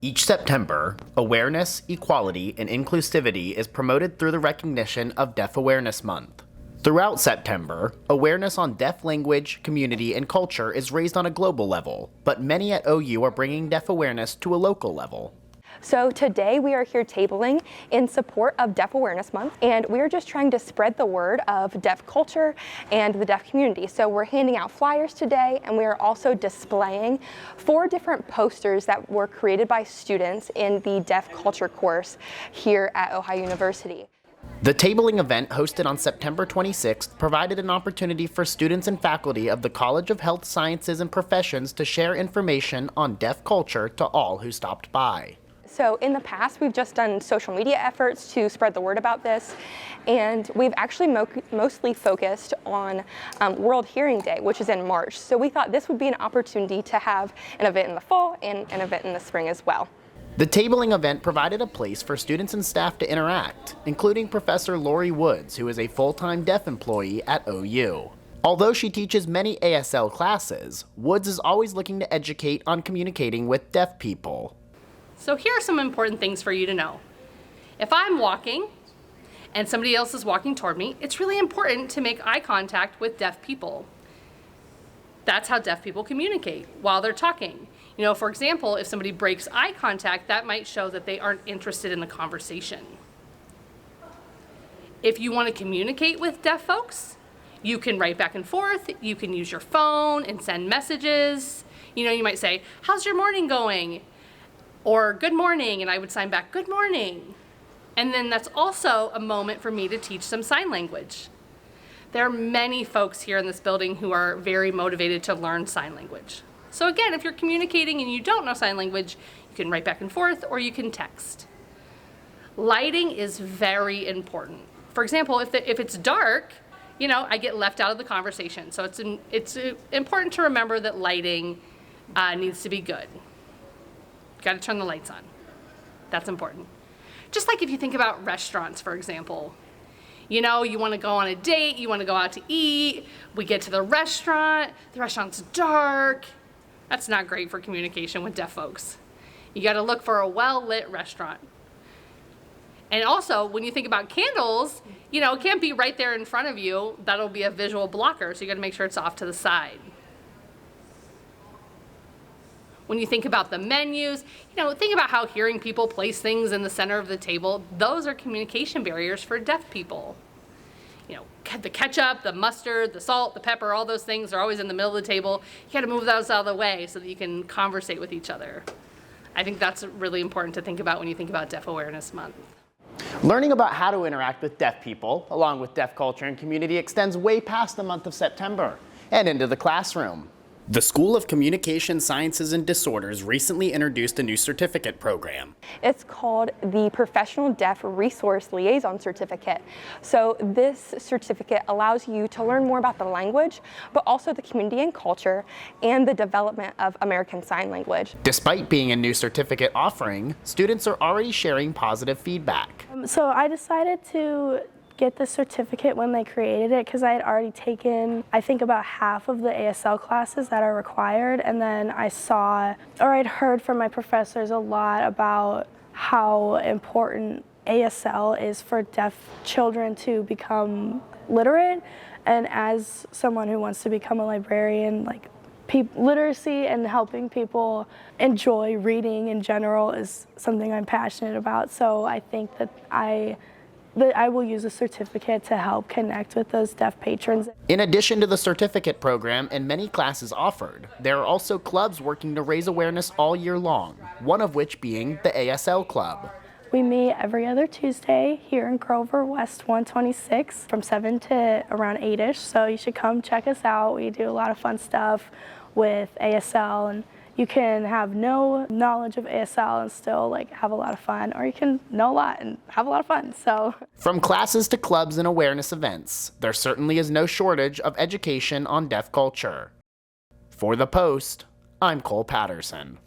Each September, awareness, equality, and inclusivity is promoted through the recognition of Deaf Awareness Month. Throughout September, awareness on deaf language, community, and culture is raised on a global level, but many at OU are bringing deaf awareness to a local level. So today we are here tabling in support of Deaf Awareness Month, and we are just trying to spread the word of deaf culture and the deaf community. So we're handing out flyers today, and we are also displaying 4 different posters that were created by students in the deaf culture course here at Ohio University. The tabling event hosted on September 26th provided an opportunity for students and faculty of the College of Health Sciences and Professions to share information on deaf culture to all who stopped by. So in the past, we've just done social media efforts to spread the word about this, and we've actually mostly focused on World Hearing Day, which is in March. So we thought this would be an opportunity to have an event in the fall and an event in the spring as well. The tabling event provided a place for students and staff to interact, including Professor Lori Woods, who is a full-time deaf employee at OU. Although she teaches many ASL classes, Woods is always looking to educate on communicating with deaf people. So here are some important things for you to know. If I'm walking and somebody else is walking toward me, it's really important to make eye contact with deaf people. That's how deaf people communicate while they're talking. You know, for example, if somebody breaks eye contact, that might show that they aren't interested in the conversation. If you want to communicate with deaf folks, you can write back and forth, you can use your phone and send messages. You know, you might say, "How's your morning going?" Or "Good morning," and I would sign back, "Good morning." And then that's also a moment for me to teach some sign language. There are many folks here in this building who are very motivated to learn sign language. So again, if you're communicating and you don't know sign language, you can write back and forth or you can text. Lighting is very important. For example, if it's dark, you know, I get left out of the conversation. So it's important to remember that lighting needs to be good. Got to turn the lights on. That's important. Just like if you think about restaurants, for example. You know, you want to go on a date, you want to go out to eat, we get to the restaurant's dark. That's not great for communication with deaf folks. You got to look for a well-lit restaurant. And also, when you think about candles, you know, it can't be right there in front of you. That'll be a visual blocker, so you got to make sure it's off to the side. When you think about the menus, you know, think about how hearing people place things in the center of the table. Those are communication barriers for deaf people. You know, the ketchup, the mustard, the salt, the pepper, all those things are always in the middle of the table. You got to move those out of the way so that you can conversate with each other. I think that's really important to think about when you think about Deaf Awareness Month. Learning about how to interact with deaf people, along with deaf culture and community, extends way past the month of September and into the classroom. The School of Communication Sciences and Disorders recently introduced a new certificate program. It's called the Professional Deaf Resource Liaison Certificate. So this certificate allows you to learn more about the language, but also the community and culture, and the development of American Sign Language. Despite being a new certificate offering, students are already sharing positive feedback. So I decided to get the certificate when they created it because I had already taken, I think, about half of the ASL classes that are required, and then I saw, or I'd heard from my professors a lot about how important ASL is for deaf children to become literate, and as someone who wants to become a librarian, like, literacy and helping people enjoy reading in general is something I'm passionate about, so I think that I will use a certificate to help connect with those deaf patrons. In addition to the certificate program and many classes offered, there are also clubs working to raise awareness all year long, one of which being the ASL Club. We meet every other Tuesday here in Grover West 126 from 7 to around 8-ish, so you should come check us out. We do a lot of fun stuff with ASL, and you can have no knowledge of ASL and still have a lot of fun, or you can know a lot and have a lot of fun. So, from classes to clubs and awareness events, there certainly is no shortage of education on deaf culture. For The Post, I'm Cole Patterson.